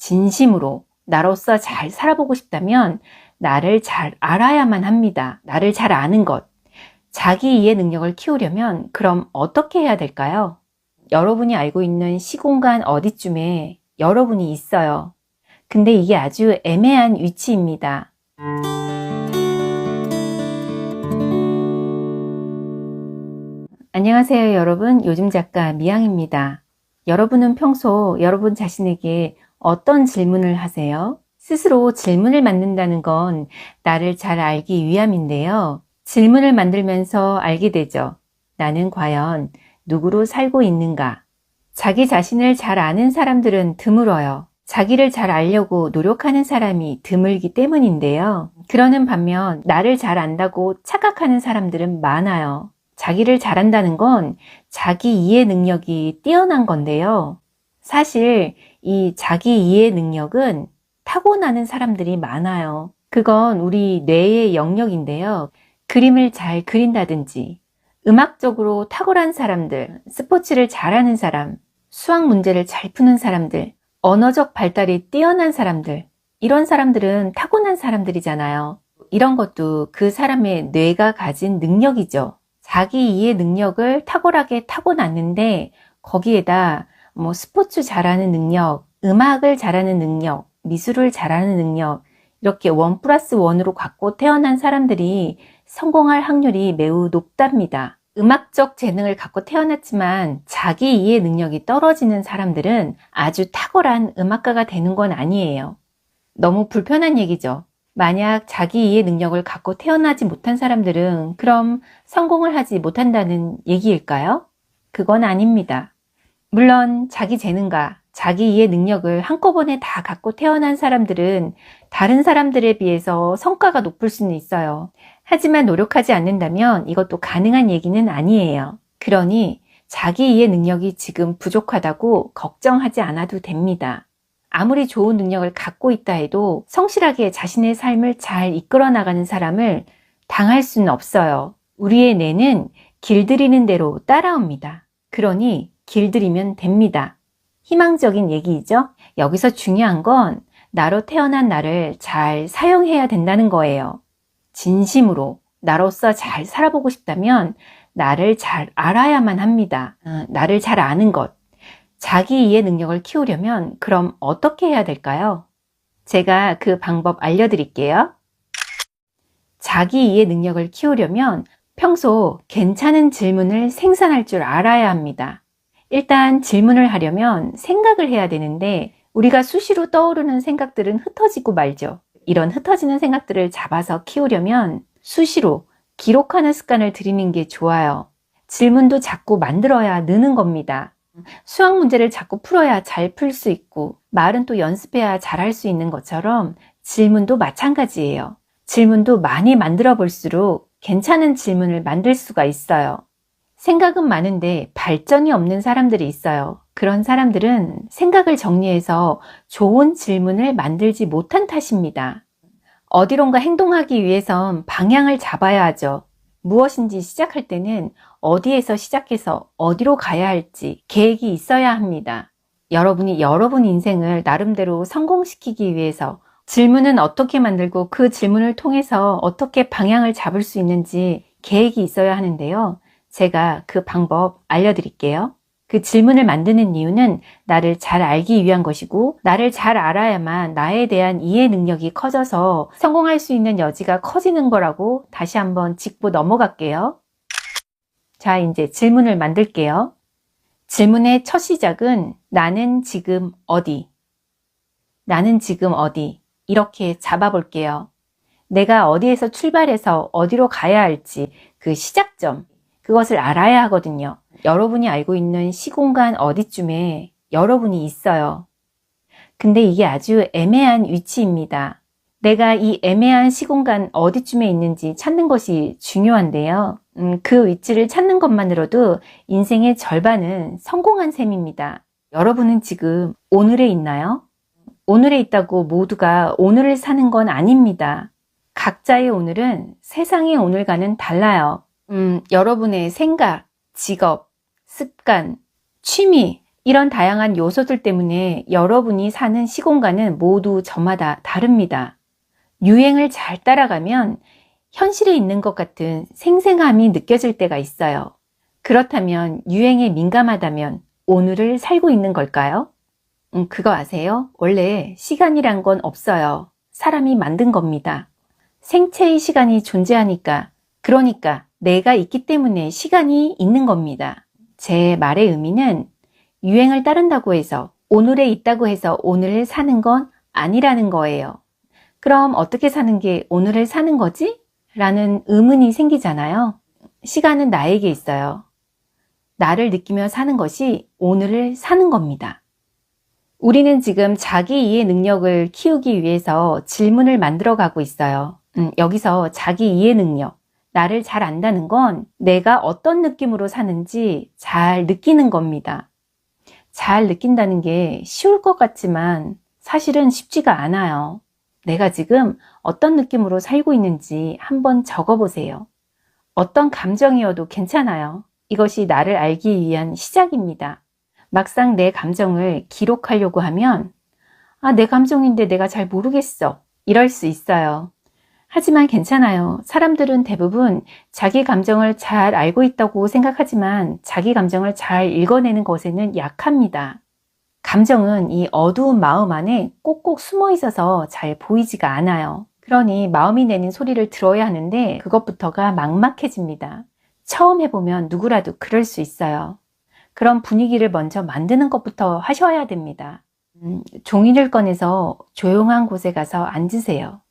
진심으로 나로서 잘 살아보고 싶다면 나를 잘 알아야만 합니다. 나를 잘 아는 것. 자기 이해 능력을 키우려면 그럼 어떻게 해야 될까요? 여러분이 알고 있는 시공간 어디쯤에 여러분이 있어요. 근데 이게 아주 애매한 위치입니다. 안녕하세요 여러분, 요즘 작가 미양입니다. 여러분은 평소 여러분 자신에게 어떤 질문을 하세요? 스스로 질문을 만든다는 건 나를 잘 알기 위함인데요. 질문을 만들면서 알게 되죠. 나는 과연 누구로 살고 있는가? 자기 자신을 잘 아는 사람들은 드물어요. 자기를 잘 알려고 노력하는 사람이 드물기 때문인데요. 그러는 반면 나를 잘 안다고 착각하는 사람들은 많아요. 자기를 잘 안다는 건 자기 이해 능력이 뛰어난 건데요. 사실 이 자기 이해 능력은 타고나는 사람들이 많아요. 그건 우리 뇌의 영역인데요. 그림을 잘 그린다든지, 음악적으로 탁월한 사람들, 스포츠를 잘하는 사람, 수학 문제를 잘 푸는 사람들, 언어적 발달이 뛰어난 사람들, 이런 사람들은 타고난 사람들이잖아요. 이런 것도 그 사람의 뇌가 가진 능력이죠. 자기 이해 능력을 탁월하게 타고났는데 거기에다 스포츠 잘하는 능력, 음악을 잘하는 능력, 미술을 잘하는 능력, 이렇게 1+1으로 갖고 태어난 사람들이 성공할 확률이 매우 높답니다. 음악적 재능을 갖고 태어났지만 자기 이해 능력이 떨어지는 사람들은 아주 탁월한 음악가가 되는 건 아니에요. 너무 불편한 얘기죠. 만약 자기 이해 능력을 갖고 태어나지 못한 사람들은 그럼 성공을 하지 못한다는 얘기일까요? 그건 아닙니다. 물론 자기 재능과 자기 이해 능력을 한꺼번에 다 갖고 태어난 사람들은 다른 사람들에 비해서 성과가 높을 수는 있어요. 하지만 노력하지 않는다면 이것도 가능한 얘기는 아니에요. 그러니 자기 이해 능력이 지금 부족하다고 걱정하지 않아도 됩니다. 아무리 좋은 능력을 갖고 있다 해도 성실하게 자신의 삶을 잘 이끌어 나가는 사람을 당할 수는 없어요. 우리의 뇌는 길들이는 대로 따라옵니다. 그러니 길들이면 됩니다. 희망적인 얘기이죠? 여기서 중요한 건 나로 태어난 나를 잘 사용해야 된다는 거예요. 진심으로 나로서 잘 살아보고 싶다면 나를 잘 알아야만 합니다. 나를 잘 아는 것. 자기 이해 능력을 키우려면 그럼 어떻게 해야 될까요? 제가 그 방법 알려드릴게요. 자기 이해 능력을 키우려면 평소 괜찮은 질문을 생산할 줄 알아야 합니다. 일단 질문을 하려면 생각을 해야 되는데 우리가 수시로 떠오르는 생각들은 흩어지고 말죠. 이런 흩어지는 생각들을 잡아서 키우려면 수시로 기록하는 습관을 들이는 게 좋아요. 질문도 자꾸 만들어야 느는 겁니다. 수학 문제를 자꾸 풀어야 잘 풀 수 있고 말은 또 연습해야 잘할 수 있는 것처럼 질문도 마찬가지예요. 질문도 많이 만들어 볼수록 괜찮은 질문을 만들 수가 있어요. 생각은 많은데 발전이 없는 사람들이 있어요. 그런 사람들은 생각을 정리해서 좋은 질문을 만들지 못한 탓입니다. 어디론가 행동하기 위해선 방향을 잡아야 하죠. 무엇인지 시작할 때는 어디에서 시작해서 어디로 가야 할지 계획이 있어야 합니다. 여러분이 여러분 인생을 나름대로 성공시키기 위해서 질문은 어떻게 만들고 그 질문을 통해서 어떻게 방향을 잡을 수 있는지 계획이 있어야 하는데요. 제가 그 방법 알려드릴게요. 그 질문을 만드는 이유는 나를 잘 알기 위한 것이고 나를 잘 알아야만 나에 대한 이해 능력이 커져서 성공할 수 있는 여지가 커지는 거라고 다시 한번 짚고 넘어갈게요. 자, 이제 질문을 만들게요. 질문의 첫 시작은 나는 지금 어디? 나는 지금 어디? 이렇게 잡아볼게요. 내가 어디에서 출발해서 어디로 가야 할지 그 시작점, 그것을 알아야 하거든요. 여러분이 알고 있는 시공간 어디쯤에 여러분이 있어요. 근데 이게 아주 애매한 위치입니다. 내가 이 애매한 시공간 어디쯤에 있는지 찾는 것이 중요한데요. 그 위치를 찾는 것만으로도 인생의 절반은 성공한 셈입니다. 여러분은 지금 오늘에 있나요? 오늘에 있다고 모두가 오늘을 사는 건 아닙니다. 각자의 오늘은 세상의 오늘과는 달라요. 여러분의 생각, 직업, 습관, 취미, 이런 다양한 요소들 때문에 여러분이 사는 시공간은 모두 저마다 다릅니다. 유행을 잘 따라가면 현실에 있는 것 같은 생생함이 느껴질 때가 있어요. 그렇다면 유행에 민감하다면 오늘을 살고 있는 걸까요? 그거 아세요? 원래 시간이란 건 없어요. 사람이 만든 겁니다. 생체의 시간이 존재하니까, 그러니까 내가 있기 때문에 시간이 있는 겁니다. 제 말의 의미는 유행을 따른다고 해서, 오늘에 있다고 해서 오늘을 사는 건 아니라는 거예요. 그럼 어떻게 사는 게 오늘을 사는 거지? 라는 의문이 생기잖아요. 시간은 나에게 있어요. 나를 느끼며 사는 것이 오늘을 사는 겁니다. 우리는 지금 자기 이해 능력을 키우기 위해서 질문을 만들어 가고 있어요. 여기서 자기 이해 능력, 나를 잘 안다는 건 내가 어떤 느낌으로 사는지 잘 느끼는 겁니다. 잘 느낀다는 게 쉬울 것 같지만 사실은 쉽지가 않아요. 내가 지금 어떤 느낌으로 살고 있는지 한번 적어보세요. 어떤 감정이어도 괜찮아요. 이것이 나를 알기 위한 시작입니다. 막상 내 감정을 기록하려고 하면 내 감정인데 내가 잘 모르겠어. 이럴 수 있어요. 하지만 괜찮아요. 사람들은 대부분 자기 감정을 잘 알고 있다고 생각하지만 자기 감정을 잘 읽어내는 것에는 약합니다. 감정은 이 어두운 마음 안에 꼭꼭 숨어 있어서 잘 보이지가 않아요. 그러니 마음이 내는 소리를 들어야 하는데 그것부터가 막막해집니다. 처음 해보면 누구라도 그럴 수 있어요. 그런 분위기를 먼저 만드는 것부터 하셔야 됩니다. 종이를 꺼내서 조용한 곳에 가서 앉으세요.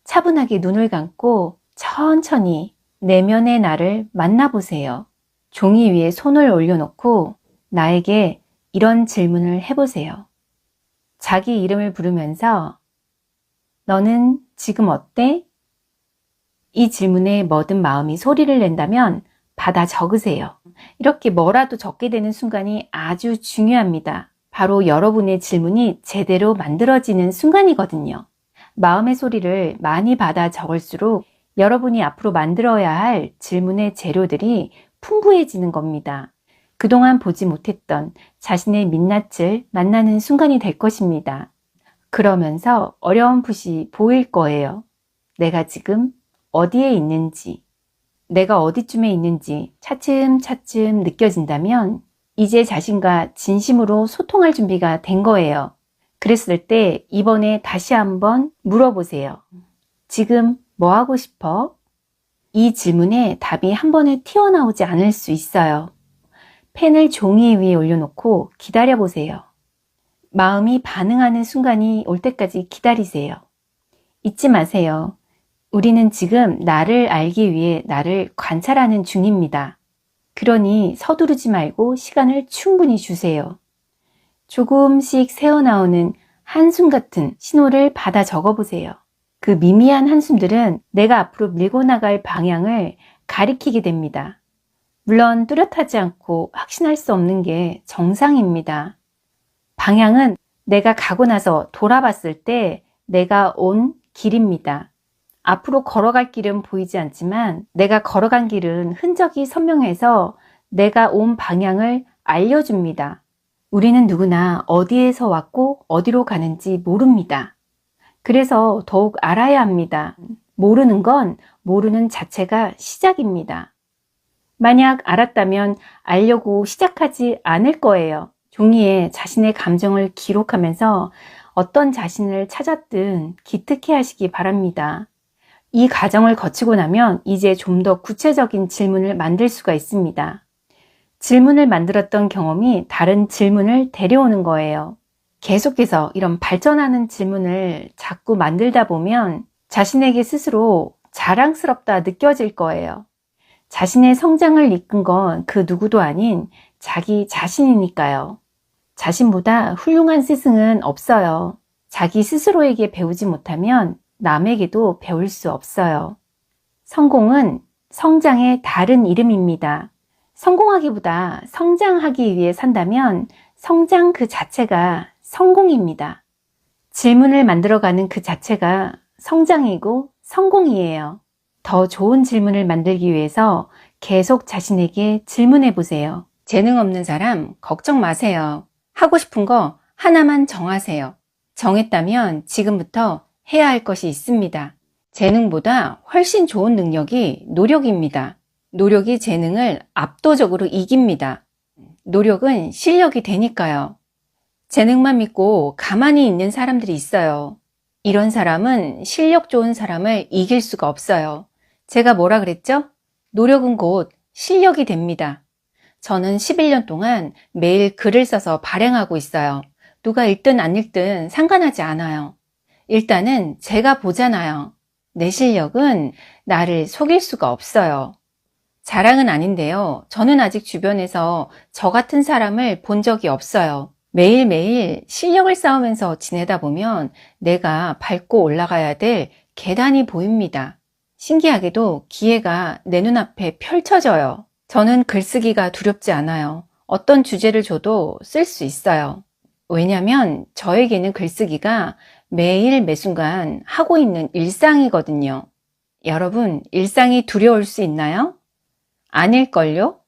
차분하게 눈을 감고 천천히 내면의 나를 만나보세요. 종이 위에 손을 올려놓고 나에게 이런 질문을 해보세요. 자기 이름을 부르면서 너는 지금 어때? 이 질문에 뭐든 마음이 소리를 낸다면 받아 적으세요. 이렇게 뭐라도 적게 되는 순간이 아주 중요합니다. 바로 여러분의 질문이 제대로 만들어지는 순간이거든요. 마음의 소리를 많이 받아 적을수록 여러분이 앞으로 만들어야 할 질문의 재료들이 풍부해지는 겁니다. 그동안 보지 못했던 자신의 민낯을 만나는 순간이 될 것입니다. 그러면서 어렴풋이 보일 거예요. 내가 지금 어디에 있는지, 내가 어디쯤에 있는지 차츰차츰 느껴진다면 이제 자신과 진심으로 소통할 준비가 된 거예요. 그랬을 때 이번에 다시 한번 물어보세요. 지금 뭐 하고 싶어? 이 질문에 답이 한 번에 튀어나오지 않을 수 있어요. 펜을 종이 위에 올려놓고 기다려보세요. 마음이 반응하는 순간이 올 때까지 기다리세요. 잊지 마세요. 우리는 지금 나를 알기 위해 나를 관찰하는 중입니다. 그러니 서두르지 말고 시간을 충분히 주세요. 조금씩 새어나오는 한숨 같은 신호를 받아 적어보세요. 그 미미한 한숨들은 내가 앞으로 밀고 나갈 방향을 가리키게 됩니다. 물론 뚜렷하지 않고 확신할 수 없는 게 정상입니다. 방향은 내가 가고 나서 돌아봤을 때 내가 온 길입니다. 앞으로 걸어갈 길은 보이지 않지만 내가 걸어간 길은 흔적이 선명해서 내가 온 방향을 알려줍니다. 우리는 누구나 어디에서 왔고 어디로 가는지 모릅니다. 그래서 더욱 알아야 합니다. 모르는 건 모르는 자체가 시작입니다. 만약 알았다면 알려고 시작하지 않을 거예요. 종이에 자신의 감정을 기록하면서 어떤 자신을 찾았든 기특해 하시기 바랍니다. 이 과정을 거치고 나면 이제 좀 더 구체적인 질문을 만들 수가 있습니다. 질문을 만들었던 경험이 다른 질문을 데려오는 거예요. 계속해서 이런 발전하는 질문을 자꾸 만들다 보면 자신에게 스스로 자랑스럽다 느껴질 거예요. 자신의 성장을 이끈 건 그 누구도 아닌 자기 자신이니까요. 자신보다 훌륭한 스승은 없어요. 자기 스스로에게 배우지 못하면 남에게도 배울 수 없어요. 성공은 성장의 다른 이름입니다. 성공하기보다 성장하기 위해 산다면 성장 그 자체가 성공입니다. 질문을 만들어가는 그 자체가 성장이고 성공이에요. 더 좋은 질문을 만들기 위해서 계속 자신에게 질문해 보세요. 재능 없는 사람 걱정 마세요. 하고 싶은 거 하나만 정하세요. 정했다면 지금부터 해야 할 것이 있습니다. 재능보다 훨씬 좋은 능력이 노력입니다. 노력이 재능을 압도적으로 이깁니다. 노력은 실력이 되니까요. 재능만 믿고 가만히 있는 사람들이 있어요. 이런 사람은 실력 좋은 사람을 이길 수가 없어요. 제가 뭐라 그랬죠? 노력은 곧 실력이 됩니다. 저는 11년 동안 매일 글을 써서 발행하고 있어요. 누가 읽든 안 읽든 상관하지 않아요. 일단은 제가 보잖아요. 내 실력은 나를 속일 수가 없어요. 자랑은 아닌데요. 저는 아직 주변에서 저 같은 사람을 본 적이 없어요. 매일매일 실력을 쌓으면서 지내다 보면 내가 밟고 올라가야 될 계단이 보입니다. 신기하게도 기회가 내 눈앞에 펼쳐져요. 저는 글쓰기가 두렵지 않아요. 어떤 주제를 줘도 쓸 수 있어요. 왜냐면 저에게는 글쓰기가 매일 매순간 하고 있는 일상이거든요. 여러분, 일상이 두려울 수 있나요? 아닐걸요?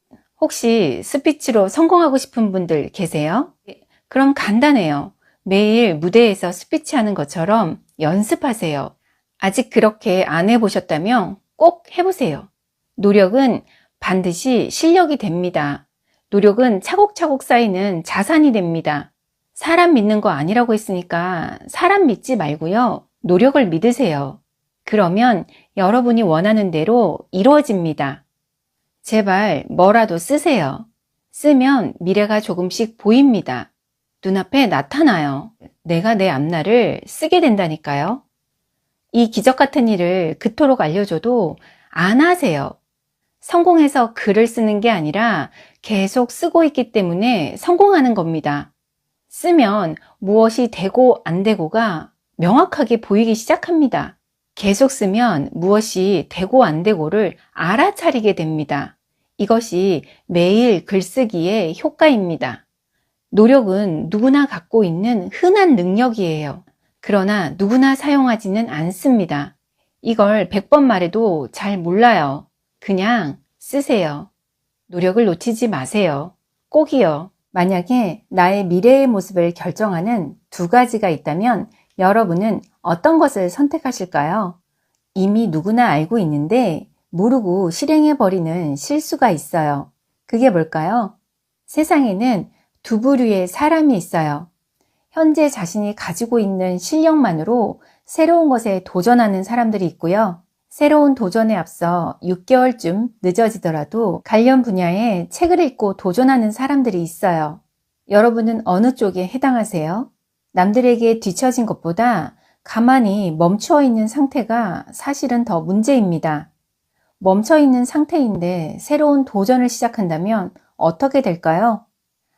혹시 스피치로 성공하고 싶은 분들 계세요? 그럼 간단해요. 매일 무대에서 스피치 하는 것처럼 연습하세요. 아직 그렇게 안 해보셨다면 꼭 해보세요. 노력은 반드시 실력이 됩니다. 노력은 차곡차곡 쌓이는 자산이 됩니다. 사람 믿는 거 아니라고 했으니까 사람 믿지 말고요. 노력을 믿으세요. 그러면 여러분이 원하는 대로 이루어집니다. 제발 뭐라도 쓰세요. 쓰면 미래가 조금씩 보입니다. 눈앞에 나타나요. 내가 내 앞날을 쓰게 된다니까요. 이 기적 같은 일을 그토록 알려줘도 안 하세요. 성공해서 글을 쓰는 게 아니라 계속 쓰고 있기 때문에 성공하는 겁니다. 쓰면 무엇이 되고 안 되고가 명확하게 보이기 시작합니다. 계속 쓰면 무엇이 되고 안 되고를 알아차리게 됩니다. 이것이 매일 글쓰기의 효과입니다. 노력은 누구나 갖고 있는 흔한 능력이에요. 그러나 누구나 사용하지는 않습니다. 이걸 100번 말해도 잘 몰라요. 그냥 쓰세요. 노력을 놓치지 마세요. 꼭이요. 만약에 나의 미래의 모습을 결정하는 두 가지가 있다면 여러분은 어떤 것을 선택하실까요? 이미 누구나 알고 있는데 모르고 실행해버리는 실수가 있어요. 그게 뭘까요? 세상에는 두 부류의 사람이 있어요. 현재 자신이 가지고 있는 실력만으로 새로운 것에 도전하는 사람들이 있고요. 새로운 도전에 앞서 6개월쯤 늦어지더라도 관련 분야의 책을 읽고 도전하는 사람들이 있어요. 여러분은 어느 쪽에 해당하세요? 남들에게 뒤처진 것보다 가만히 멈추어 있는 상태가 사실은 더 문제입니다. 멈춰 있는 상태인데 새로운 도전을 시작한다면 어떻게 될까요?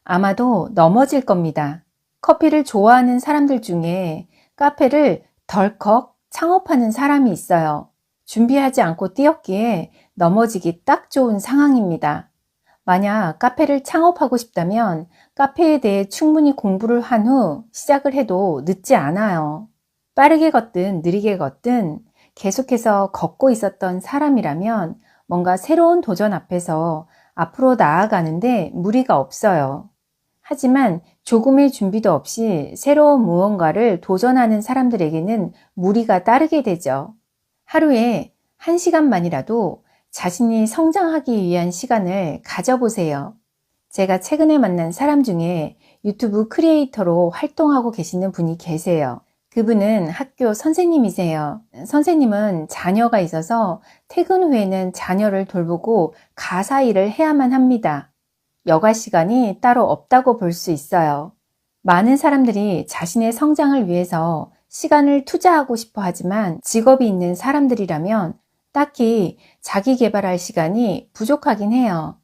아마도 넘어질 겁니다. 커피를 좋아하는 사람들 중에 카페를 덜컥 창업하는 사람이 있어요. 준비하지 않고 뛰었기에 넘어지기 딱 좋은 상황입니다. 만약 카페를 창업하고 싶다면 카페에 대해 충분히 공부를 한 후 시작을 해도 늦지 않아요. 빠르게 걷든 느리게 걷든 계속해서 걷고 있었던 사람이라면 뭔가 새로운 도전 앞에서 앞으로 나아가는데 무리가 없어요. 하지만 조금의 준비도 없이 새로운 무언가를 도전하는 사람들에게는 무리가 따르게 되죠. 하루에 1시간만이라도 자신이 성장하기 위한 시간을 가져보세요. 제가 최근에 만난 사람 중에 유튜브 크리에이터로 활동하고 계시는 분이 계세요. 그분은 학교 선생님이세요. 선생님은 자녀가 있어서 퇴근 후에는 자녀를 돌보고 가사 일을 해야만 합니다. 여가 시간이 따로 없다고 볼 수 있어요. 많은 사람들이 자신의 성장을 위해서 시간을 투자하고 싶어 하지만 직업이 있는 사람들이라면 딱히 자기 개발할 시간이 부족하긴 해요.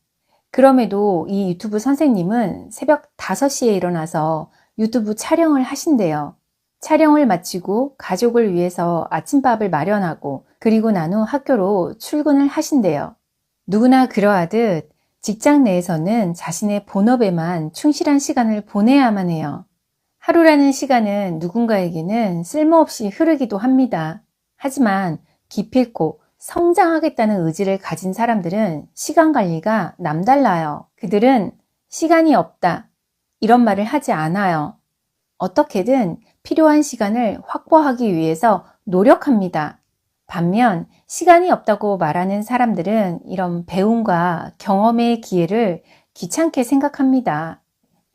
그럼에도 이 유튜브 선생님은 새벽 5시에 일어나서 유튜브 촬영을 하신대요. 촬영을 마치고 가족을 위해서 아침밥을 마련하고 그리고 난 후 학교로 출근을 하신대요. 누구나 그러하듯 직장 내에서는 자신의 본업에만 충실한 시간을 보내야만 해요. 하루라는 시간은 누군가에게는 쓸모없이 흐르기도 합니다. 하지만 기필코 성장하겠다는 의지를 가진 사람들은 시간 관리가 남달라요. 그들은 시간이 없다. 이런 말을 하지 않아요. 어떻게든 필요한 시간을 확보하기 위해서 노력합니다. 반면 시간이 없다고 말하는 사람들은 이런 배움과 경험의 기회를 귀찮게 생각합니다.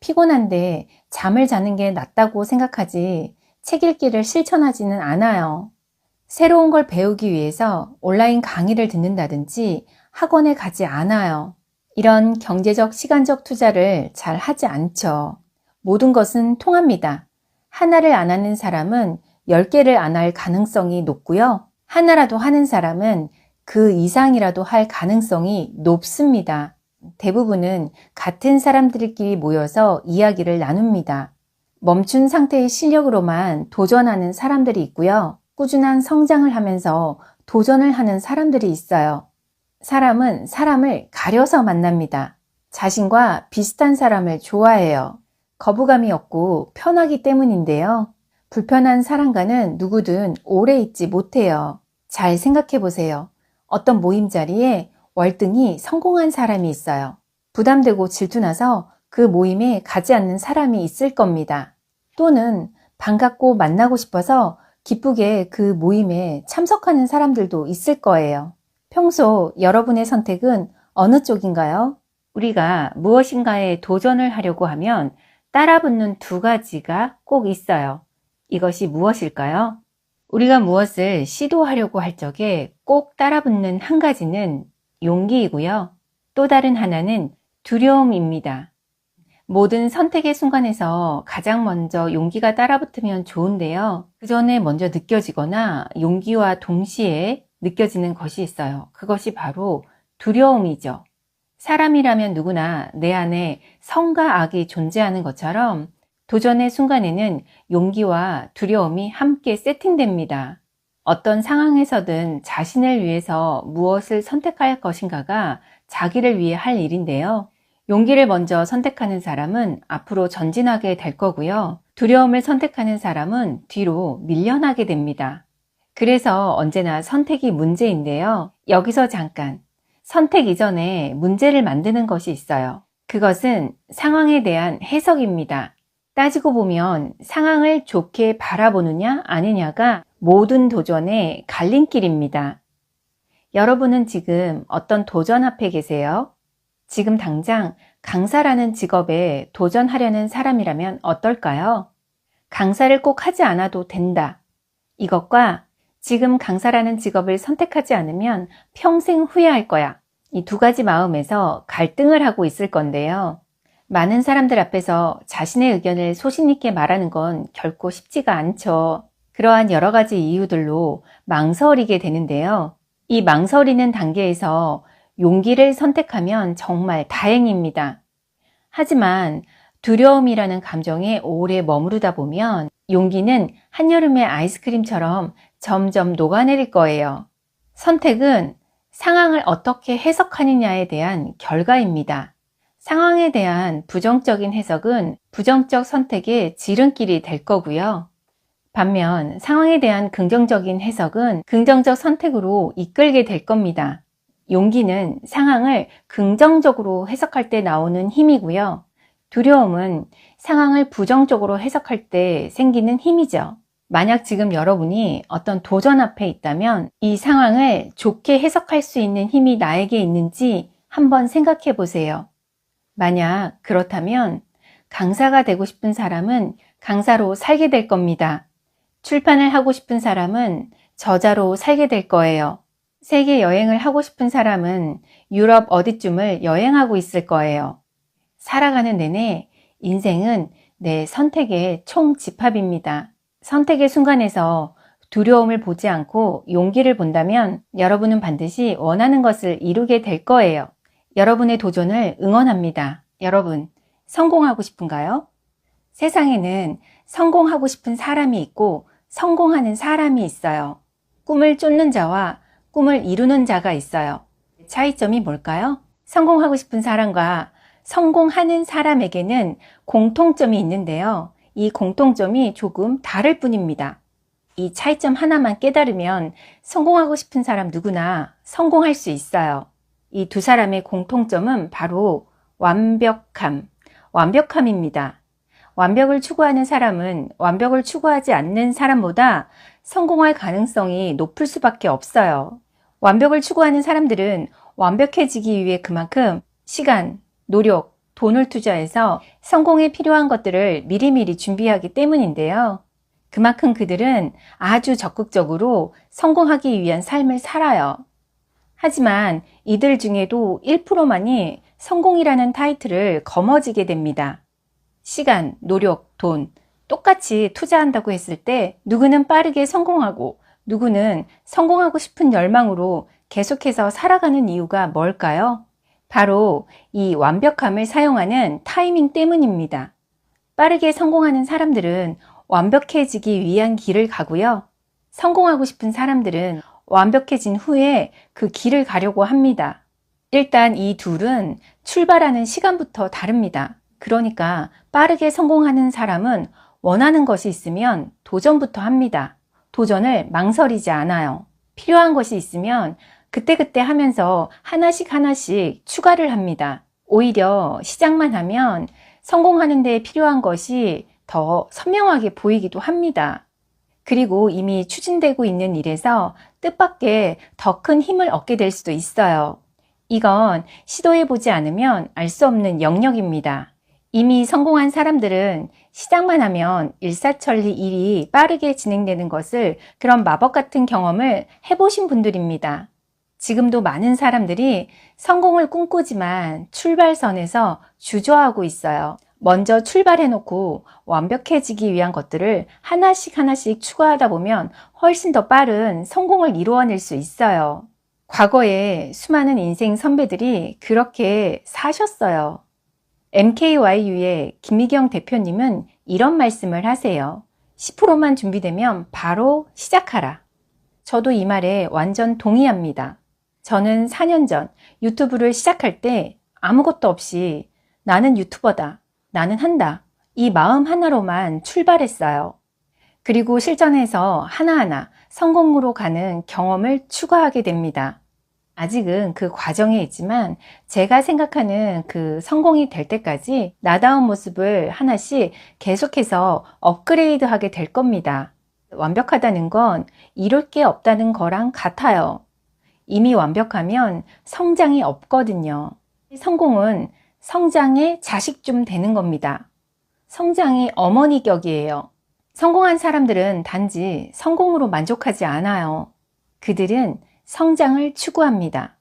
피곤한데 잠을 자는 게 낫다고 생각하지 책 읽기를 실천하지는 않아요. 새로운 걸 배우기 위해서 온라인 강의를 듣는다든지 학원에 가지 않아요. 이런 경제적, 시간적 투자를 잘 하지 않죠. 모든 것은 통합니다. 하나를 안 하는 사람은 10개를 안 할 가능성이 높고요. 하나라도 하는 사람은 그 이상이라도 할 가능성이 높습니다. 대부분은 같은 사람들끼리 모여서 이야기를 나눕니다. 멈춘 상태의 실력으로만 도전하는 사람들이 있고요. 꾸준한 성장을 하면서 도전을 하는 사람들이 있어요. 사람은 사람을 가려서 만납니다. 자신과 비슷한 사람을 좋아해요. 거부감이 없고 편하기 때문인데요. 불편한 사람과는 누구든 오래 있지 못해요. 잘 생각해 보세요. 어떤 모임 자리에 월등히 성공한 사람이 있어요. 부담되고 질투나서 그 모임에 가지 않는 사람이 있을 겁니다. 또는 반갑고 만나고 싶어서 기쁘게 그 모임에 참석하는 사람들도 있을 거예요. 평소 여러분의 선택은 어느 쪽인가요? 우리가 무엇인가에 도전을 하려고 하면 따라붙는 두 가지가 꼭 있어요. 이것이 무엇일까요? 우리가 무엇을 시도하려고 할 적에 꼭 따라붙는 한 가지는 용기이고요. 또 다른 하나는 두려움입니다. 모든 선택의 순간에서 가장 먼저 용기가 따라붙으면 좋은데요. 그 전에 먼저 느껴지거나 용기와 동시에 느껴지는 것이 있어요. 그것이 바로 두려움이죠. 사람이라면 누구나 내 안에 선과 악이 존재하는 것처럼 도전의 순간에는 용기와 두려움이 함께 세팅됩니다. 어떤 상황에서든 자신을 위해서 무엇을 선택할 것인가가 자기를 위해 할 일인데요. 용기를 먼저 선택하는 사람은 앞으로 전진하게 될 거고요. 두려움을 선택하는 사람은 뒤로 밀려나게 됩니다. 그래서 언제나 선택이 문제인데요. 여기서 잠깐 선택 이전에 문제를 만드는 것이 있어요. 그것은 상황에 대한 해석입니다. 따지고 보면 상황을 좋게 바라보느냐 아니냐가 모든 도전의 갈림길입니다. 여러분은 지금 어떤 도전 앞에 계세요? 지금 당장 강사라는 직업에 도전하려는 사람이라면 어떨까요? 강사를 꼭 하지 않아도 된다. 이것과 지금 강사라는 직업을 선택하지 않으면 평생 후회할 거야. 이 두 가지 마음에서 갈등을 하고 있을 건데요. 많은 사람들 앞에서 자신의 의견을 소신 있게 말하는 건 결코 쉽지가 않죠. 그러한 여러 가지 이유들로 망설이게 되는데요. 이 망설이는 단계에서 용기를 선택하면 정말 다행입니다. 하지만 두려움이라는 감정에 오래 머무르다 보면 용기는 한여름의 아이스크림처럼 점점 녹아내릴 거예요. 선택은 상황을 어떻게 해석하느냐에 대한 결과입니다. 상황에 대한 부정적인 해석은 부정적 선택의 지름길이 될 거고요. 반면 상황에 대한 긍정적인 해석은 긍정적 선택으로 이끌게 될 겁니다. 용기는 상황을 긍정적으로 해석할 때 나오는 힘이고요. 두려움은 상황을 부정적으로 해석할 때 생기는 힘이죠. 만약 지금 여러분이 어떤 도전 앞에 있다면 이 상황을 좋게 해석할 수 있는 힘이 나에게 있는지 한번 생각해 보세요. 만약 그렇다면 강사가 되고 싶은 사람은 강사로 살게 될 겁니다. 출판을 하고 싶은 사람은 저자로 살게 될 거예요. 세계 여행을 하고 싶은 사람은 유럽 어디쯤을 여행하고 있을 거예요. 살아가는 내내 인생은 내 선택의 총집합입니다. 선택의 순간에서 두려움을 보지 않고 용기를 본다면 여러분은 반드시 원하는 것을 이루게 될 거예요. 여러분의 도전을 응원합니다. 여러분, 성공하고 싶은가요? 세상에는 성공하고 싶은 사람이 있고 성공하는 사람이 있어요. 꿈을 쫓는 자와 꿈을 이루는 자가 있어요. 차이점이 뭘까요? 성공하고 싶은 사람과 성공하는 사람에게는 공통점이 있는데요. 이 공통점이 조금 다를 뿐입니다. 이 차이점 하나만 깨달으면 성공하고 싶은 사람 누구나 성공할 수 있어요. 이 두 사람의 공통점은 바로 완벽함, 완벽함입니다. 완벽을 추구하는 사람은 완벽을 추구하지 않는 사람보다 성공할 가능성이 높을 수밖에 없어요. 완벽을 추구하는 사람들은 완벽해지기 위해 그만큼 시간, 노력, 돈을 투자해서 성공에 필요한 것들을 미리미리 준비하기 때문인데요. 그만큼 그들은 아주 적극적으로 성공하기 위한 삶을 살아요. 하지만 이들 중에도 1%만이 성공이라는 타이틀을 거머쥐게 됩니다. 시간, 노력, 돈 똑같이 투자한다고 했을 때 누구는 빠르게 성공하고 누구는 성공하고 싶은 열망으로 계속해서 살아가는 이유가 뭘까요? 바로 이 완벽함을 사용하는 타이밍 때문입니다. 빠르게 성공하는 사람들은 완벽해지기 위한 길을 가고요. 성공하고 싶은 사람들은 완벽해진 후에 그 길을 가려고 합니다. 일단 이 둘은 출발하는 시간부터 다릅니다. 그러니까 빠르게 성공하는 사람은 원하는 것이 있으면 도전부터 합니다. 도전을 망설이지 않아요. 필요한 것이 있으면 그때그때 하면서 하나씩 추가를 합니다. 오히려 시작만 하면 성공하는 데 필요한 것이 더 선명하게 보이기도 합니다. 그리고 이미 추진되고 있는 일에서 뜻밖의 더 큰 힘을 얻게 될 수도 있어요. 이건 시도해보지 않으면 알 수 없는 영역입니다. 이미 성공한 사람들은 시작만 하면 일사천리 일이 빠르게 진행되는 것을 그런 마법 같은 경험을 해보신 분들입니다. 지금도 많은 사람들이 성공을 꿈꾸지만 출발선에서 주저하고 있어요. 먼저 출발해놓고 완벽해지기 위한 것들을 하나씩 추가하다 보면 훨씬 더 빠른 성공을 이루어낼 수 있어요. 과거에 수많은 인생 선배들이 그렇게 사셨어요. MKYU의 김미경 대표님은 이런 말씀을 하세요. 10%만 준비되면 바로 시작하라. 저도 이 말에 완전 동의합니다. 저는 4년 전 유튜브를 시작할 때 아무것도 없이 나는 유튜버다, 나는 한다, 이 마음 하나로만 출발했어요. 그리고 실전에서 하나하나 성공으로 가는 경험을 추가하게 됩니다. 아직은 그 과정에 있지만 제가 생각하는 그 성공이 될 때까지 나다운 모습을 하나씩 계속해서 업그레이드하게 될 겁니다. 완벽하다는 건 이룰 게 없다는 거랑 같아요. 이미 완벽하면 성장이 없거든요. 성공은 성장의 자식쯤 되는 겁니다. 성장이 어머니 격이에요. 성공한 사람들은 단지 성공으로 만족하지 않아요. 그들은 성장을 추구합니다.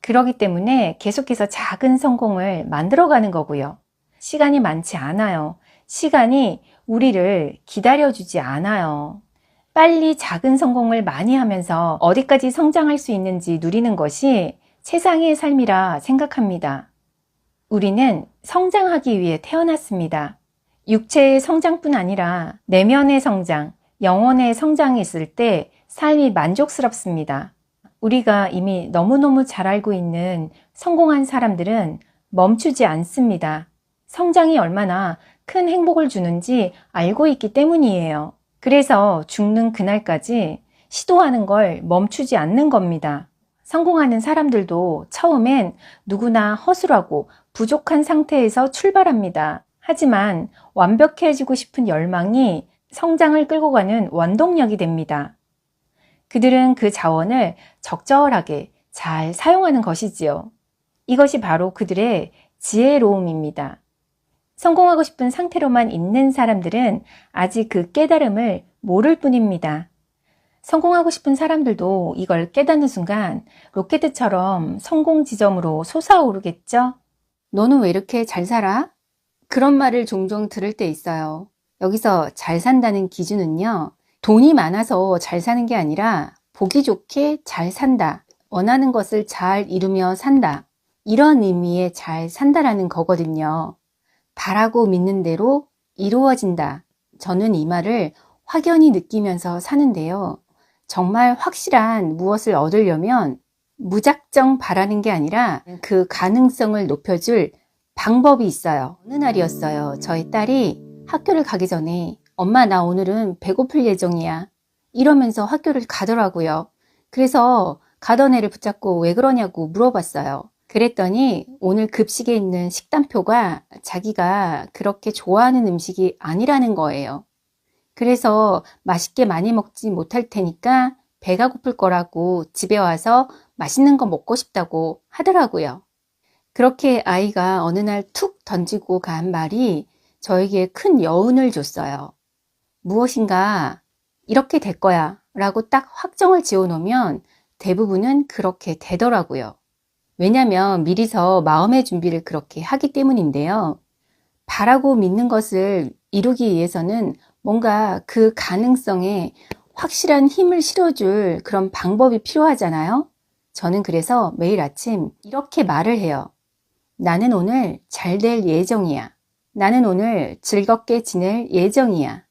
그렇기 때문에 계속해서 작은 성공을 만들어가는 거고요. 시간이 많지 않아요. 시간이 우리를 기다려주지 않아요. 빨리 작은 성공을 많이 하면서 어디까지 성장할 수 있는지 누리는 것이 최상의 삶이라 생각합니다. 우리는 성장하기 위해 태어났습니다. 육체의 성장뿐 아니라 내면의 성장, 영혼의 성장이 있을 때 삶이 만족스럽습니다. 우리가 이미 너무너무 잘 알고 있는 성공한 사람들은 멈추지 않습니다. 성장이 얼마나 큰 행복을 주는지 알고 있기 때문이에요. 그래서 죽는 그날까지 시도하는 걸 멈추지 않는 겁니다. 성공하는 사람들도 처음엔 누구나 허술하고 부족한 상태에서 출발합니다. 하지만 완벽해지고 싶은 열망이 성장을 끌고 가는 원동력이 됩니다. 그들은 그 자원을 적절하게 잘 사용하는 것이지요. 이것이 바로 그들의 지혜로움입니다. 성공하고 싶은 상태로만 있는 사람들은 아직 그 깨달음을 모를 뿐입니다. 성공하고 싶은 사람들도 이걸 깨닫는 순간 로켓처럼 성공 지점으로 솟아오르겠죠? 너는 왜 이렇게 잘 살아? 그런 말을 종종 들을 때 있어요. 여기서 잘 산다는 기준은요, 돈이 많아서 잘 사는 게 아니라 보기 좋게 잘 산다, 원하는 것을 잘 이루며 산다, 이런 의미의 잘 산다라는 거거든요. 바라고 믿는 대로 이루어진다. 저는 이 말을 확연히 느끼면서 사는데요. 정말 확실한 무엇을 얻으려면 무작정 바라는 게 아니라 그 가능성을 높여줄 방법이 있어요. 어느 날이었어요. 저희 딸이 학교를 가기 전에 엄마 나 오늘은 배고플 예정이야 이러면서 학교를 가더라고요. 그래서 가던 애를 붙잡고 왜 그러냐고 물어봤어요. 그랬더니 오늘 급식에 있는 식단표가 자기가 그렇게 좋아하는 음식이 아니라는 거예요. 그래서 맛있게 많이 먹지 못할 테니까 배가 고플 거라고 집에 와서 맛있는 거 먹고 싶다고 하더라고요. 그렇게 아이가 어느 날 툭 던지고 간 말이 저에게 큰 여운을 줬어요. 무엇인가 이렇게 될 거야 라고 딱 확정을 지어 놓으면 대부분은 그렇게 되더라고요. 왜냐하면 미리서 마음의 준비를 그렇게 하기 때문인데요. 바라고 믿는 것을 이루기 위해서는 뭔가 그 가능성에 확실한 힘을 실어줄 그런 방법이 필요하잖아요. 저는 그래서 매일 아침 이렇게 말을 해요. 나는 오늘 잘 될 예정이야. 나는 오늘 즐겁게 지낼 예정이야.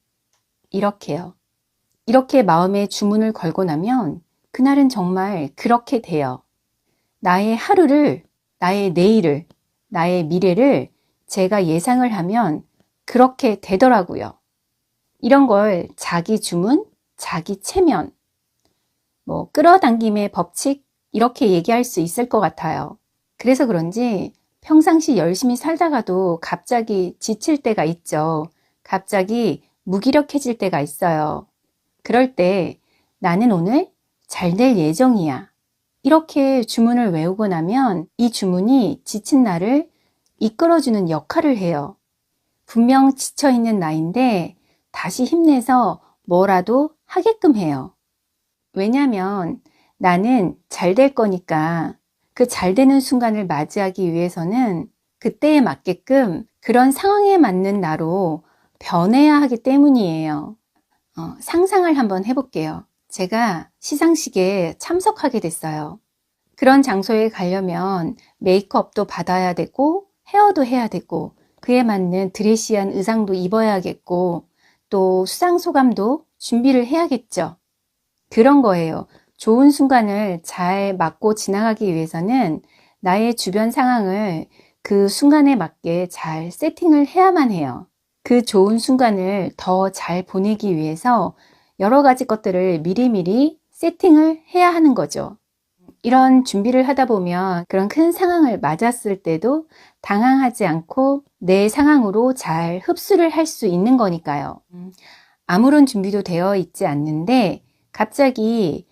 이렇게요. 이렇게 마음에 주문을 걸고 나면 그날은 정말 그렇게 돼요. 나의 하루를, 나의 내일을, 나의 미래를 제가 예상을 하면 그렇게 되더라고요. 이런 걸 자기 주문, 자기 체면, 끌어당김의 법칙 이렇게 얘기할 수 있을 것 같아요. 그래서 그런지 평상시 열심히 살다가도 갑자기 지칠 때가 있죠. 갑자기 무기력해질 때가 있어요. 그럴 때 나는 오늘 잘 될 예정이야. 이렇게 주문을 외우고 나면 이 주문이 지친 나를 이끌어주는 역할을 해요. 분명 지쳐있는 나인데 다시 힘내서 뭐라도 하게끔 해요. 왜냐면 나는 잘 될 거니까 그 잘 되는 순간을 맞이하기 위해서는 그때에 맞게끔 그런 상황에 맞는 나로 변해야 하기 때문이에요. 상상을 한번 해볼게요. 제가 시상식에 참석하게 됐어요. 그런 장소에 가려면 메이크업도 받아야 되고 헤어도 해야 되고 그에 맞는 드레시한 의상도 입어야겠고 또 수상소감도 준비를 해야겠죠. 그런 거예요. 좋은 순간을 잘 맞고 지나가기 위해서는 나의 주변 상황을 그 순간에 맞게 잘 세팅을 해야만 해요. 그 좋은 순간을 더 잘 보내기 위해서 여러 가지 것들을 미리미리 세팅을 해야 하는 거죠. 이런 준비를 하다 보면 그런 큰 상황을 맞았을 때도 당황하지 않고 내 상황으로 잘 흡수를 할 수 있는 거니까요. 아무런 준비도 되어 있지 않는데 갑자기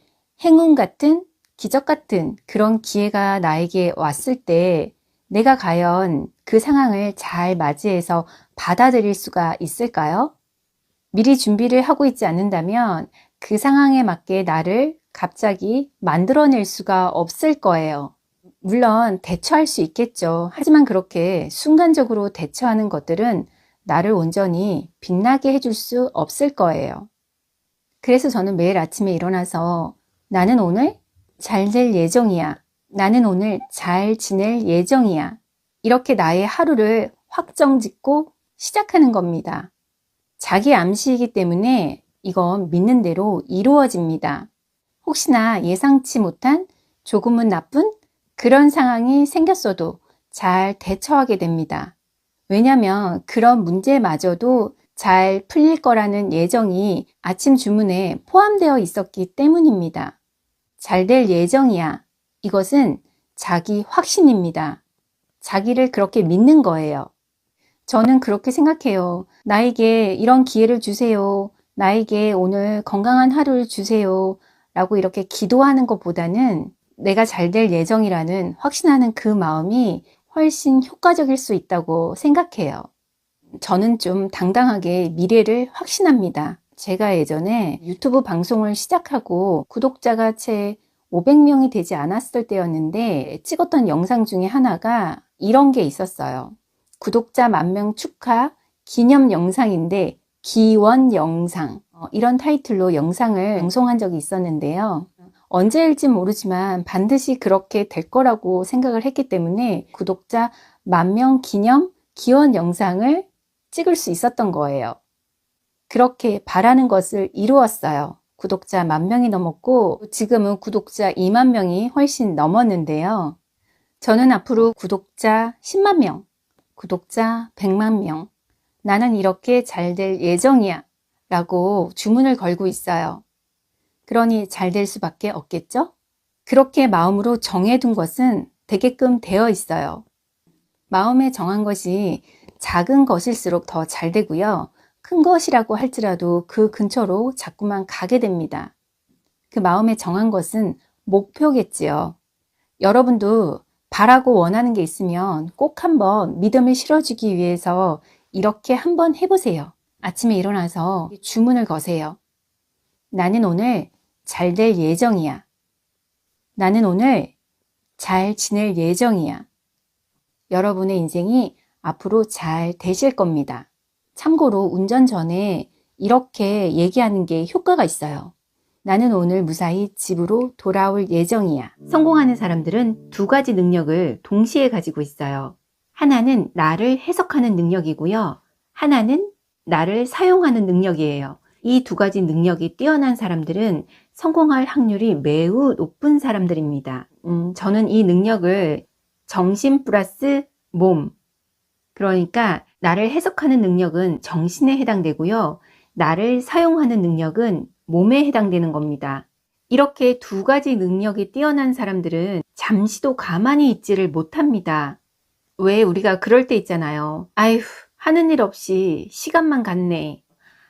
행운 같은 기적 같은 그런 기회가 나에게 왔을 때 내가 과연 그 상황을 잘 맞이해서 받아들일 수가 있을까요? 미리 준비를 하고 있지 않는다면 그 상황에 맞게 나를 갑자기 만들어낼 수가 없을 거예요. 물론 대처할 수 있겠죠. 하지만 그렇게 순간적으로 대처하는 것들은 나를 온전히 빛나게 해줄 수 없을 거예요. 그래서 저는 매일 아침에 일어나서 나는 오늘 잘 될 예정이야. 나는 오늘 잘 지낼 예정이야. 이렇게 나의 하루를 확정짓고 시작하는 겁니다. 자기 암시이기 때문에 이건 믿는 대로 이루어집니다. 혹시나 예상치 못한 조금은 나쁜 그런 상황이 생겼어도 잘 대처하게 됩니다. 왜냐하면 그런 문제마저도 잘 풀릴 거라는 예정이 아침 주문에 포함되어 있었기 때문입니다. 잘 될 예정이야. 이것은 자기 확신입니다. 자기를 그렇게 믿는 거예요. 저는 그렇게 생각해요. 나에게 이런 기회를 주세요. 나에게 오늘 건강한 하루를 주세요. 라고 이렇게 기도하는 것보다는 내가 잘 될 예정이라는 확신하는 그 마음이 훨씬 효과적일 수 있다고 생각해요. 저는 좀 당당하게 미래를 확신합니다. 제가 예전에 유튜브 방송을 시작하고 구독자가 채 500명이 되지 않았을 때였는데 찍었던 영상 중에 하나가 이런 게 있었어요. 구독자 10,000명 축하 기념 영상인데 기원 영상 이런 타이틀로 영상을 방송한 적이 있었는데요. 언제일지 모르지만 반드시 그렇게 될 거라고 생각을 했기 때문에 구독자 10,000명 기념 기원 영상을 찍을 수 있었던 거예요. 그렇게 바라는 것을 이루었어요. 구독자 10,000명이 넘었고 지금은 구독자 20,000명이 훨씬 넘었는데요. 저는 앞으로 구독자 10만 명, 구독자 100만 명, 나는 이렇게 잘 될 예정이야 라고 주문을 걸고 있어요. 그러니 잘 될 수밖에 없겠죠? 그렇게 마음으로 정해둔 것은 되게끔 되어 있어요. 마음에 정한 것이 작은 것일수록 더 잘 되고요. 큰 것이라고 할지라도 그 근처로 자꾸만 가게 됩니다. 그 마음에 정한 것은 목표겠지요. 여러분도 바라고 원하는 게 있으면 꼭 한번 믿음을 실어주기 위해서 이렇게 한번 해보세요. 아침에 일어나서 주문을 거세요. 나는 오늘 잘 될 예정이야. 나는 오늘 잘 지낼 예정이야. 여러분의 인생이 앞으로 잘 되실 겁니다. 참고로 운전 전에 이렇게 얘기하는 게 효과가 있어요. 나는 오늘 무사히 집으로 돌아올 예정이야. 성공하는 사람들은 두 가지 능력을 동시에 가지고 있어요. 하나는 나를 해석하는 능력이고요. 하나는 나를 사용하는 능력이에요. 이 두 가지 능력이 뛰어난 사람들은 성공할 확률이 매우 높은 사람들입니다. 저는 이 능력을 정신 플러스 몸, 그러니까 나를 해석하는 능력은 정신에 해당되고요. 나를 사용하는 능력은 몸에 해당되는 겁니다. 이렇게 두 가지 능력이 뛰어난 사람들은 잠시도 가만히 있지를 못합니다. 왜 우리가 그럴 때 있잖아요. 아휴, 하는 일 없이 시간만 갔네.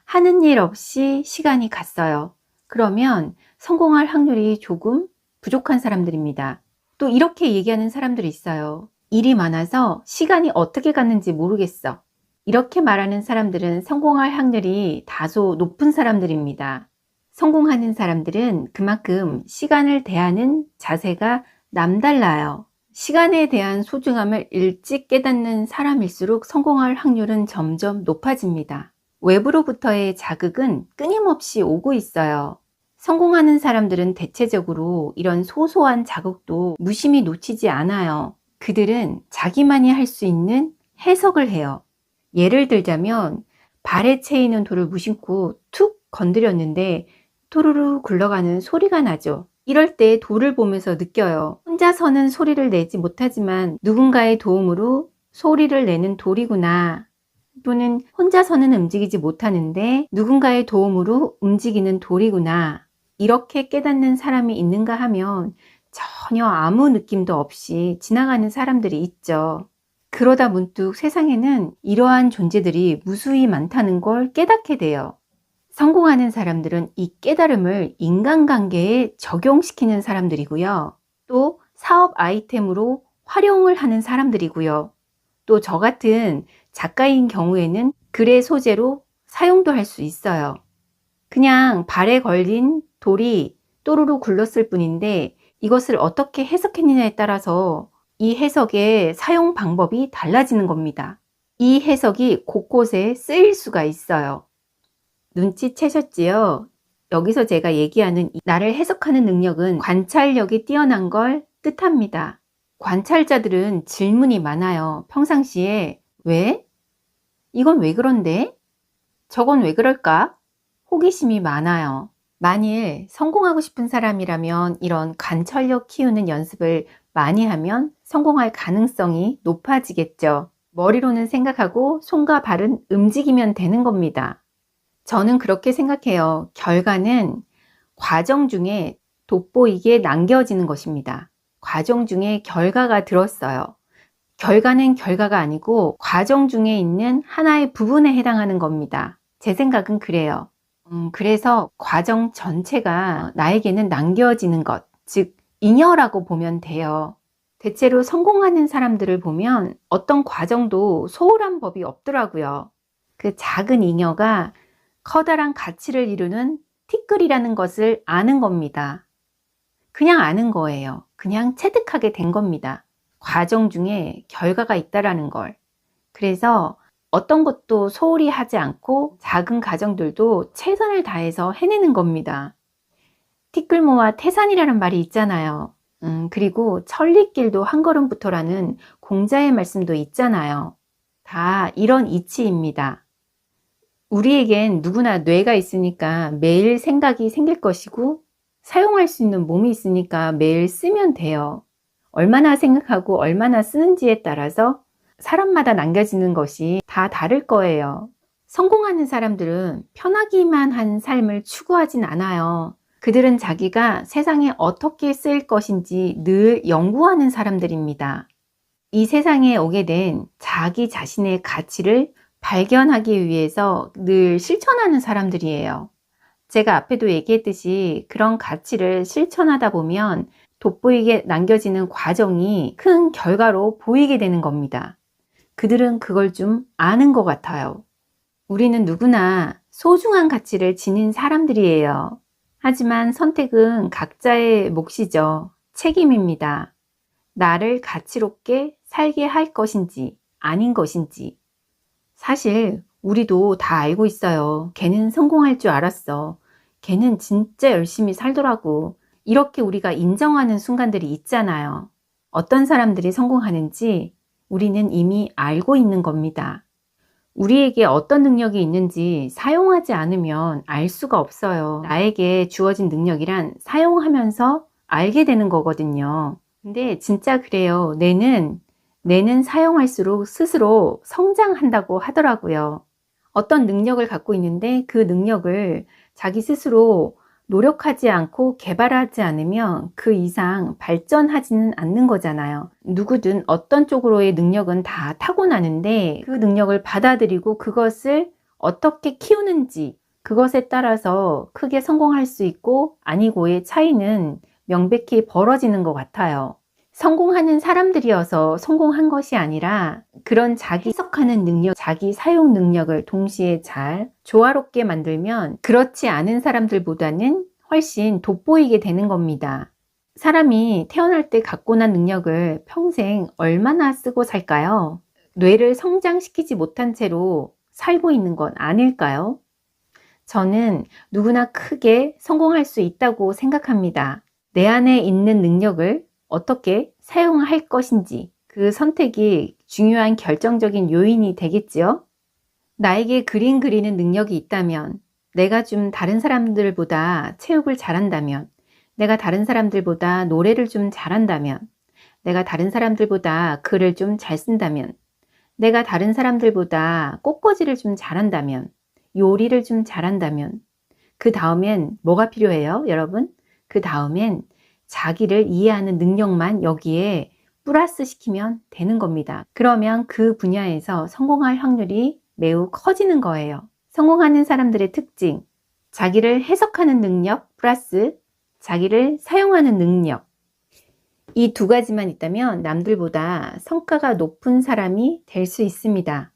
하는 일 없이 시간이 갔어요. 그러면 성공할 확률이 조금 부족한 사람들입니다. 또 이렇게 얘기하는 사람들이 있어요. 일이 많아서 시간이 어떻게 갔는지 모르겠어. 이렇게 말하는 사람들은 성공할 확률이 다소 높은 사람들입니다. 성공하는 사람들은 그만큼 시간을 대하는 자세가 남달라요. 시간에 대한 소중함을 일찍 깨닫는 사람일수록 성공할 확률은 점점 높아집니다. 외부로부터의 자극은 끊임없이 오고 있어요. 성공하는 사람들은 대체적으로 이런 소소한 자극도 무심히 놓치지 않아요. 그들은 자기만이 할 수 있는 해석을 해요. 예를 들자면 발에 채이는 돌을 무심코 툭 건드렸는데 토르르 굴러가는 소리가 나죠. 이럴 때 돌을 보면서 느껴요. 혼자서는 소리를 내지 못하지만 누군가의 도움으로 소리를 내는 돌이구나. 또는 혼자서는 움직이지 못하는데 누군가의 도움으로 움직이는 돌이구나. 이렇게 깨닫는 사람이 있는가 하면 전혀 아무 느낌도 없이 지나가는 사람들이 있죠. 그러다 문득 세상에는 이러한 존재들이 무수히 많다는 걸 깨닫게 돼요. 성공하는 사람들은 이 깨달음을 인간관계에 적용시키는 사람들이고요. 또 사업 아이템으로 활용을 하는 사람들이고요. 또 저 같은 작가인 경우에는 글의 소재로 사용도 할 수 있어요. 그냥 발에 걸린 돌이 또르르 굴렀을 뿐인데 이것을 어떻게 해석했느냐에 따라서 이 해석의 사용 방법이 달라지는 겁니다. 이 해석이 곳곳에 쓰일 수가 있어요. 눈치채셨지요? 여기서 제가 얘기하는 나를 해석하는 능력은 관찰력이 뛰어난 걸 뜻합니다. 관찰자들은 질문이 많아요. 평상시에 왜? 이건 왜 그런데? 저건 왜 그럴까? 호기심이 많아요. 만일 성공하고 싶은 사람이라면 이런 관찰력 키우는 연습을 많이 하면 성공할 가능성이 높아지겠죠. 머리로는 생각하고 손과 발은 움직이면 되는 겁니다. 저는 그렇게 생각해요. 결과는 과정 중에 돋보이게 남겨지는 것입니다. 과정 중에 결과가 들었어요. 결과는 결과가 아니고 과정 중에 있는 하나의 부분에 해당하는 겁니다. 제 생각은 그래요. 그래서 과정 전체가 나에게는 남겨지는 것, 즉 잉여라고 보면 돼요. 대체로 성공하는 사람들을 보면 어떤 과정도 소홀한 법이 없더라고요. 그 작은 잉여가 커다란 가치를 이루는 티끌이라는 것을 아는 겁니다. 그냥 아는 거예요. 그냥 체득하게 된 겁니다. 과정 중에 결과가 있다라는 걸. 그래서 어떤 것도 소홀히 하지 않고 작은 과정들도 최선을 다해서 해내는 겁니다. 티끌모아 태산이라는 말이 있잖아요. 그리고 천리길도 한 걸음부터라는 공자의 말씀도 있잖아요. 다 이런 이치입니다. 우리에겐 누구나 뇌가 있으니까 매일 생각이 생길 것이고 사용할 수 있는 몸이 있으니까 매일 쓰면 돼요. 얼마나 생각하고 얼마나 쓰는지에 따라서 사람마다 남겨지는 것이 다 다를 거예요. 성공하는 사람들은 편하기만 한 삶을 추구하진 않아요. 그들은 자기가 세상에 어떻게 쓰일 것인지 늘 연구하는 사람들입니다. 이 세상에 오게 된 자기 자신의 가치를 발견하기 위해서 늘 실천하는 사람들이에요. 제가 앞에도 얘기했듯이 그런 가치를 실천하다 보면 돋보이게 남겨지는 과정이 큰 결과로 보이게 되는 겁니다. 그들은 그걸 좀 아는 것 같아요. 우리는 누구나 소중한 가치를 지닌 사람들이에요. 하지만 선택은 각자의 몫이죠. 책임입니다. 나를 가치롭게 살게 할 것인지 아닌 것인지. 사실 우리도 다 알고 있어요. 걔는 성공할 줄 알았어. 걔는 진짜 열심히 살더라고. 이렇게 우리가 인정하는 순간들이 있잖아요. 어떤 사람들이 성공하는지 우리는 이미 알고 있는 겁니다. 우리에게 어떤 능력이 있는지 사용하지 않으면 알 수가 없어요. 나에게 주어진 능력이란 사용하면서 알게 되는 거거든요. 근데 진짜 그래요. 뇌는 사용할수록 스스로 성장한다고 하더라고요. 어떤 능력을 갖고 있는데 그 능력을 자기 스스로 노력하지 않고 개발하지 않으면 그 이상 발전하지는 않는 거잖아요. 누구든 어떤 쪽으로의 능력은 다 타고나는데 그 능력을 받아들이고 그것을 어떻게 키우는지 그것에 따라서 크게 성공할 수 있고 아니고의 차이는 명백히 벌어지는 것 같아요. 성공하는 사람들이어서 성공한 것이 아니라 그런 자기 해석하는 능력, 자기 사용 능력을 동시에 잘 조화롭게 만들면 그렇지 않은 사람들보다는 훨씬 돋보이게 되는 겁니다. 사람이 태어날 때 갖고 난 능력을 평생 얼마나 쓰고 살까요? 뇌를 성장시키지 못한 채로 살고 있는 건 아닐까요? 저는 누구나 크게 성공할 수 있다고 생각합니다. 내 안에 있는 능력을 어떻게 사용할 것인지 그 선택이 중요한 결정적인 요인이 되겠지요. 나에게 그림 그리는 능력이 있다면, 내가 좀 다른 사람들보다 체육을 잘한다면, 내가 다른 사람들보다 노래를 좀 잘한다면, 내가 다른 사람들보다 글을 좀 잘 쓴다면, 내가 다른 사람들보다 꽃꽂이를 좀 잘한다면, 요리를 좀 잘한다면, 그 다음엔 뭐가 필요해요, 여러분? 그 다음엔 자기를 이해하는 능력만 여기에 플러스 시키면 되는 겁니다. 그러면 그 분야에서 성공할 확률이 매우 커지는 거예요. 성공하는 사람들의 특징, 자기를 해석하는 능력 플러스 자기를 사용하는 능력. 이 두 가지만 있다면 남들보다 성과가 높은 사람이 될 수 있습니다.